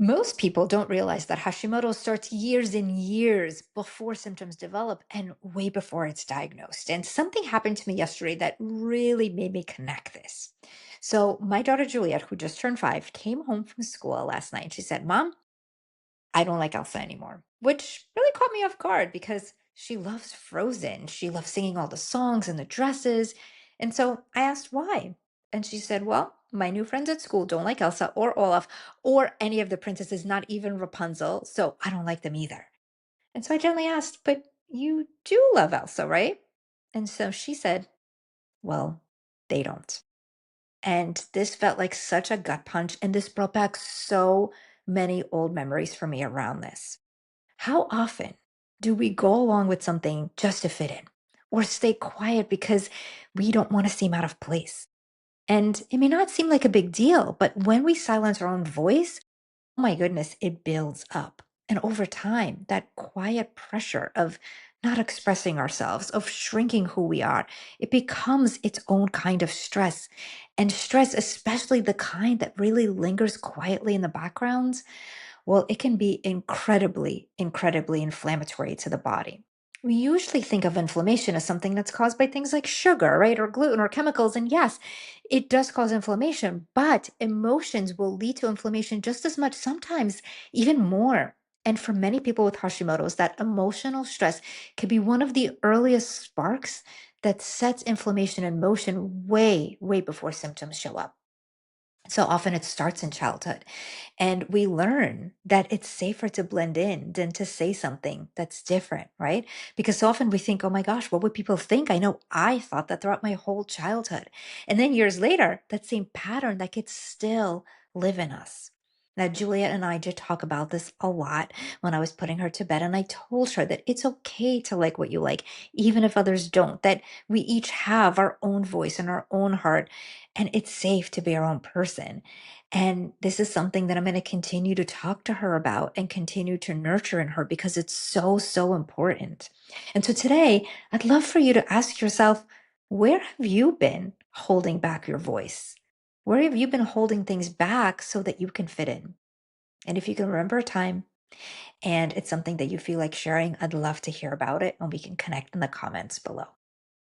Most people don't realize that Hashimoto starts years and years before symptoms develop and way before it's diagnosed. And something happened to me yesterday that really made me connect this. So, my daughter Juliet, who just turned 5, came home from school last night and she said, Mom, I don't like Elsa anymore, which really caught me off guard because she loves Frozen. She loves singing all the songs and the dresses. And so I asked why. And she said, Well, my new friends at school don't like Elsa or Olaf or any of the princesses, not even Rapunzel. So I don't like them either. And so I gently asked, But you do love Elsa, right? And so she said, Well, they don't. And this felt like such a gut punch. And this brought back so many old memories for me around this. How often do we go along with something just to fit in or stay quiet because we don't want to seem out of place? And it may not seem like a big deal, but when we silence our own voice, oh my goodness, it builds up. And over time, that quiet pressure of not expressing ourselves, of shrinking who we are, it becomes its own kind of stress. And stress, especially the kind that really lingers quietly in the background, well, it can be incredibly, incredibly inflammatory to the body. We usually think of inflammation as something that's caused by things like sugar, right? Or gluten or chemicals. And yes, it does cause inflammation, but emotions will lead to inflammation just as much, sometimes even more. And for many people with Hashimoto's, that emotional stress can be one of the earliest sparks that sets inflammation in motion way, way before symptoms show up. So often it starts in childhood. And we learn that it's safer to blend in than to say something that's different, right? Because so often we think, oh my gosh, what would people think? I know I thought that throughout my whole childhood. And then years later, that same pattern that could still live in us. Now, Juliet and I did talk about this a lot when I was putting her to bed. And I told her that it's okay to like what you like, even if others don't, that we each have our own voice and our own heart, and it's safe to be our own person. And this is something that I'm going to continue to talk to her about and continue to nurture in her because it's so, so important. And so today, I'd love for you to ask yourself, where have you been holding back your voice? Where have you been holding things back so that you can fit in? And if you can remember a time and it's something that you feel like sharing, I'd love to hear about it and we can connect in the comments below.